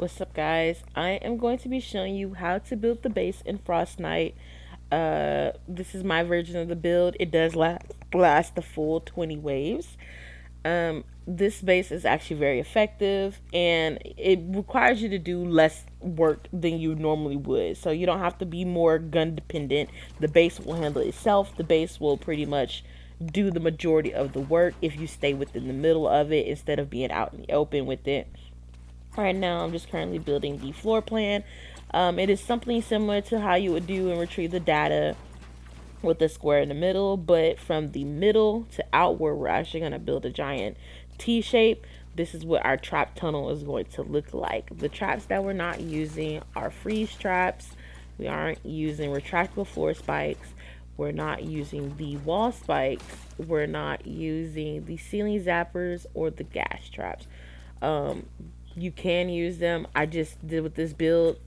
What's up, guys? I am going to be showing you how to build the base in Frostnite. This is my version of the build. It does last the full 20 waves. This base is actually very effective and it requires you to do less work than you normally would. So you don't have to be more gun dependent. The base will handle itself. The base will pretty much do the majority of the work if you stay within the middle of it instead of being out in the open with it. Right now, I'm just currently building the floor plan. It is something similar to how you would do and retrieve the data with the square in the middle, but from the middle to outward, we're actually going to build a giant T shape. This is what our trap tunnel is going to look like. The traps that we're not using are freeze traps. We aren't using retractable floor spikes. We're not using the wall spikes. We're not using the ceiling zappers or the gas traps. You can use them. I just did with this build.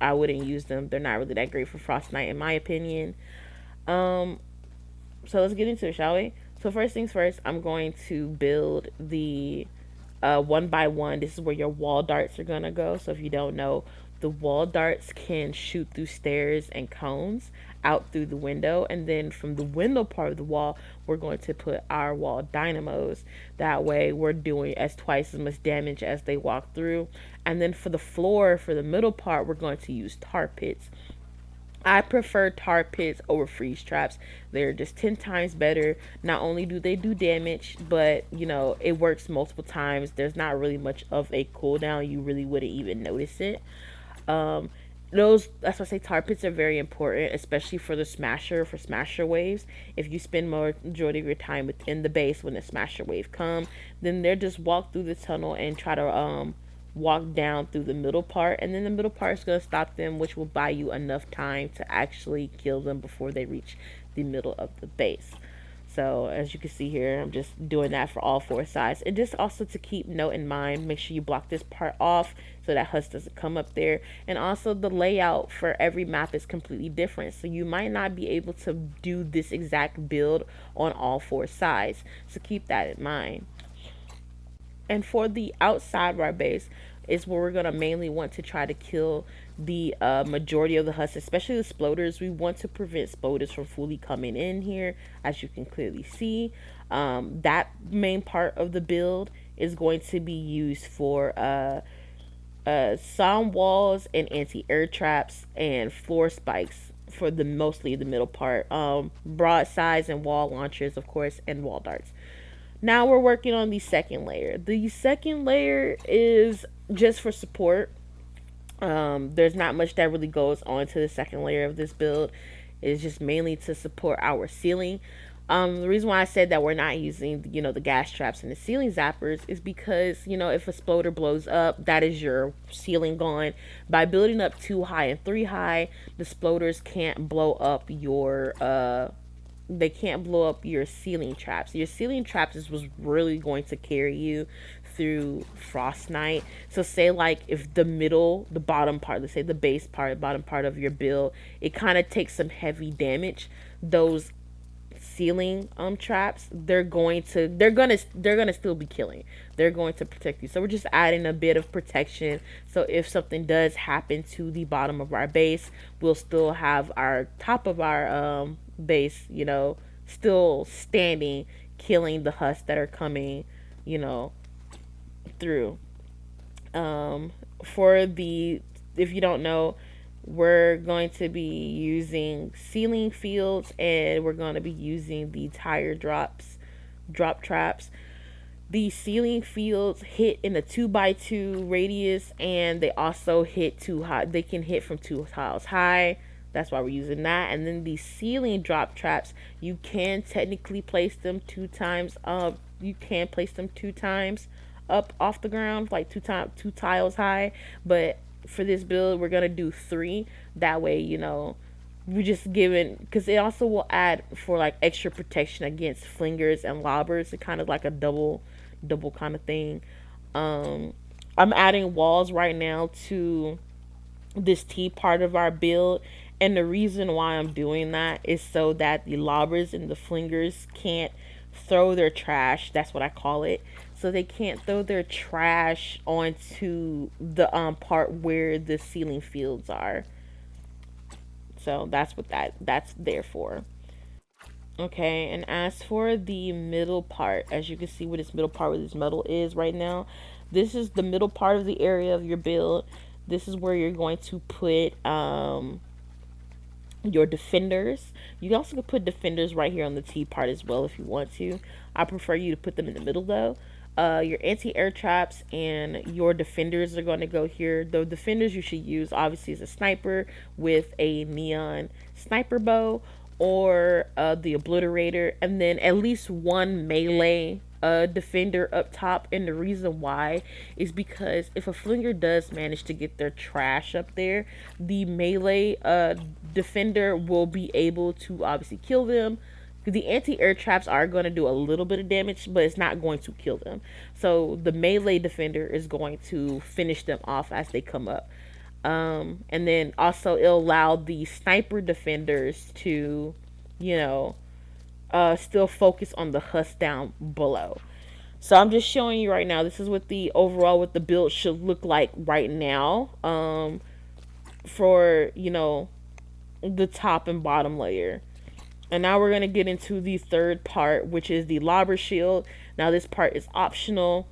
I wouldn't use them. They're not really that great for Frostnite in my opinion. Um, so let's get into it, shall we? So first things first, I'm going to build the one by one. This is where your wall darts are gonna go. So if you don't know, the wall darts can shoot through stairs and cones out through the window, and then from the window part of the wall, we're going to put our wall dynamos. That way, we're doing twice as much damage as they walk through. And then for the floor, for the middle part, we're going to use tar pits. I prefer tar pits over freeze traps. They're just 10 times better. Not only do they do damage, but it works multiple times. There's not really much of a cooldown. You really wouldn't even notice it. Um, that's why I say tar pits are very important, especially for smasher waves. If you spend majority of your time within the base when the smasher wave come, then they're just walk through the tunnel and try to walk down through the middle part, and then the middle part is going to stop them, which will buy you enough time to actually kill them before they reach the middle of the base. So as you can see here, I'm just doing that for all four sides. And just also to keep note in mind, make sure you block this part off so that husk doesn't come up there. And also the layout for every map is completely different. So you might not be able to do this exact build on all four sides. So keep that in mind. And for the outside of our base is where we're going to mainly want to try to kill the majority of the husks, especially the sploders. We want to prevent sploders from fully coming in here, as you can clearly see. That main part of the build is going to be used for sound walls and anti-air traps and floor spikes for mostly the middle part. Broadsides and wall launchers, of course, and wall darts. Now we're working on the second layer. The second layer is just for support. There's not much that really goes on to the second layer of this build. It's just mainly to support our ceiling. The reason why I said that we're not using, the gas traps and the ceiling zappers is because, if a sploder blows up, that is your ceiling gone. By building up 2 high and 3 high, the sploders can't blow up your ceiling traps. Your ceiling traps is what's really going to carry you through Frostnite. So say like if the bottom part, let's say the base part, bottom part of your build, it kind of takes some heavy damage. Those ceiling traps, they're gonna still be killing. They're going to protect you. So we're just adding a bit of protection. So if something does happen to the bottom of our base, we'll still have our top of our base, still standing, killing the husks that are coming, through. If you don't know, we're going to be using ceiling fields, and we're going to be using the drop traps. The ceiling fields hit in a 2x2 radius, and they also hit too high. They can hit from 2 tiles high. That's why we're using that. And then the ceiling drop traps, you can technically place them 2 times up. You can place them 2 times up off the ground, like 2 tiles high. But for this build, we're gonna do 3. That way, we just because it also will add for like extra protection against flingers and lobbers. It's kind of like a double kind of thing. I'm adding walls right now to this T part of our build, and the reason why I'm doing that is so that the lobbers and the flingers can't throw their trash. That's what I call it. so they can't throw their trash onto the part where the ceiling fields are. So that's what that's there for. Okay, and as for the middle part, as you can see where this middle part where this metal is right now, this is the middle part of the area of your build. This is where you're going to put your defenders. You also could put defenders right here on the T part as well if you want to. I prefer you to put them in the middle though. Your anti-air traps and your defenders are going to go here. The defenders you should use obviously is a sniper with a neon sniper bow, or the obliterator, and then at least one melee defender up top. And the reason why is because if a flinger does manage to get their trash up there, the melee defender will be able to obviously kill them. The anti-air traps are going to do a little bit of damage, but it's not going to kill them. So the melee defender is going to finish them off as they come up. And then also it'll allow the sniper defenders to, you know, still focus on the husk down below. So I'm just showing you right now. This is what the overall what the build should look like right now. For the top and bottom layer. And now we're gonna get into the third part, which is the lobber shield. Now this part is optional.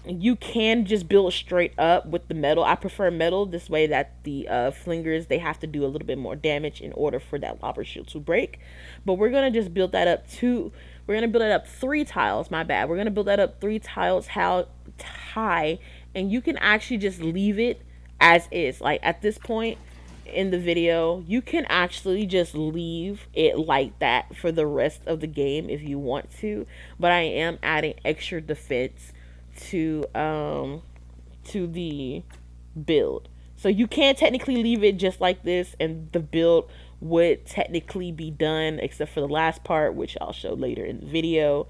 You can just build straight up with the metal. I prefer metal this way that the flingers, they have to do a little bit more damage in order for that lobber shield to break. But we're gonna just build that up we're gonna build it up 3 tiles, my bad. We're gonna build that up 3 tiles high, and you can actually just leave it as is. Like at this point in the video, you can actually just leave it like that for the rest of the game if you want to. But I am adding extra defense to the build. So you can technically leave it just like this and the build would technically be done except for the last part, which I'll show later in the video.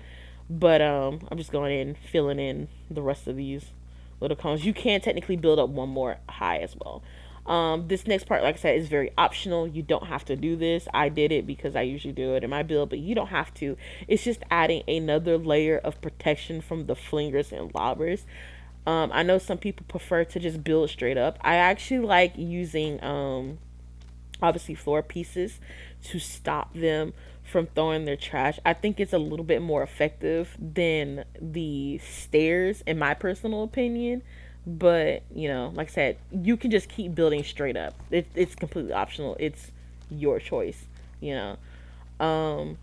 But I'm just going in filling in the rest of these little cones. You can technically build up one more high as well. This next part, like I said, is very optional. You don't have to do this. I did it because I usually do it in my build, but you don't have to. It's just adding another layer of protection from the flingers and lobbers. I know some people prefer to just build straight up. I actually like using obviously floor pieces to stop them from throwing their trash. I think it's a little bit more effective than the stairs in my personal opinion. But like I said, you can just keep building straight up. It's completely optional. It's your choice. you know um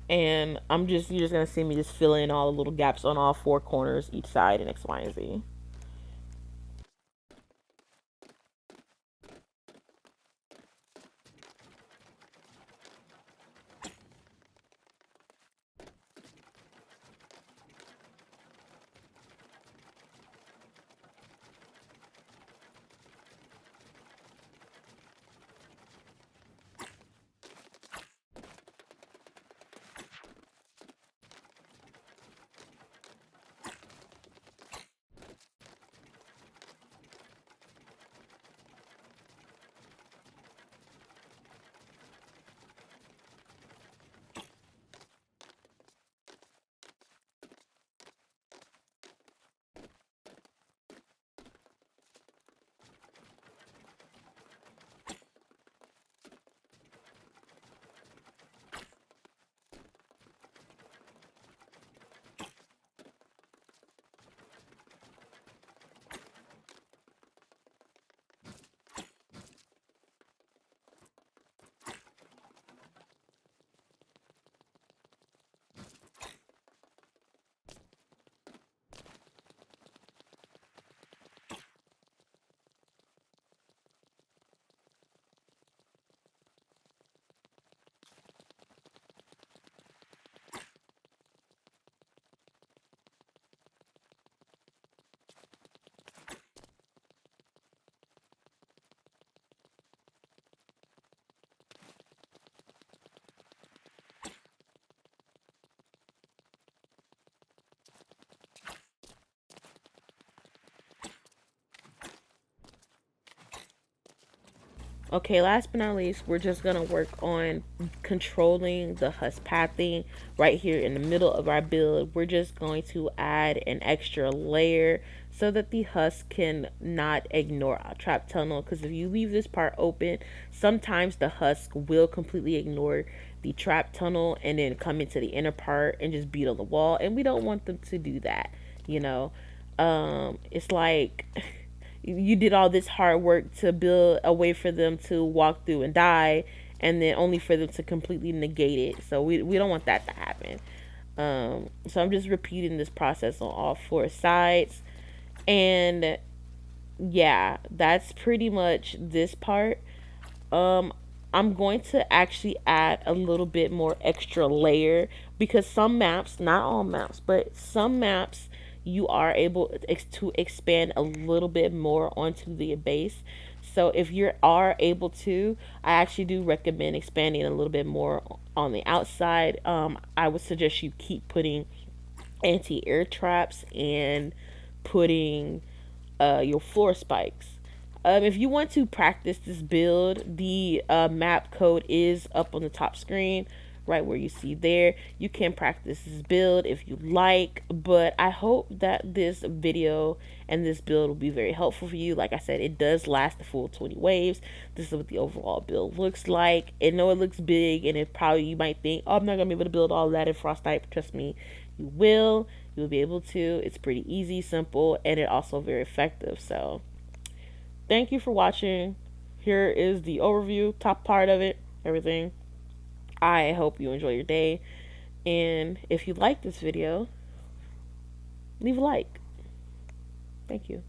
and you're just gonna see me just fill in all the little gaps on all 4 corners each side in X, Y, and Z. Okay, last but not least, we're just gonna work on controlling the husk pathing right here in the middle of our build. We're just going to add an extra layer so that the husk can not ignore our trap tunnel, because if you leave this part open, sometimes the husk will completely ignore the trap tunnel and then come into the inner part and just beat on the wall, and we don't want them to do that, you know. It's like you did all this hard work to build a way for them to walk through and die, and then only for them to completely negate it. So we don't want that to happen. So I'm just repeating this process on all four sides. And yeah, that's pretty much this part. um I'm going to actually add a little bit more extra layer, because some maps, not all maps, but some maps, you are able to expand a little bit more onto the base. So if you are able to, I actually do recommend expanding a little bit more on the outside. I would suggest you keep putting anti-air traps and putting your floor spikes. If you want to practice this build, the map code is up on the top screen, right where you see there. You can practice this build if you like, but I hope that this video and this build will be very helpful for you. Like I said, it does last the full 20 waves. This is what the overall build looks like. I know it looks big, and it probably, you might think, oh, I'm not gonna be able to build all that in Frostnite. Trust me, you will. You will be able to. It's pretty easy, simple, and it also very effective. So thank you for watching. Here is the overview, top part of it, everything. I hope you enjoy your day. And if you like this video, leave a like. Thank you.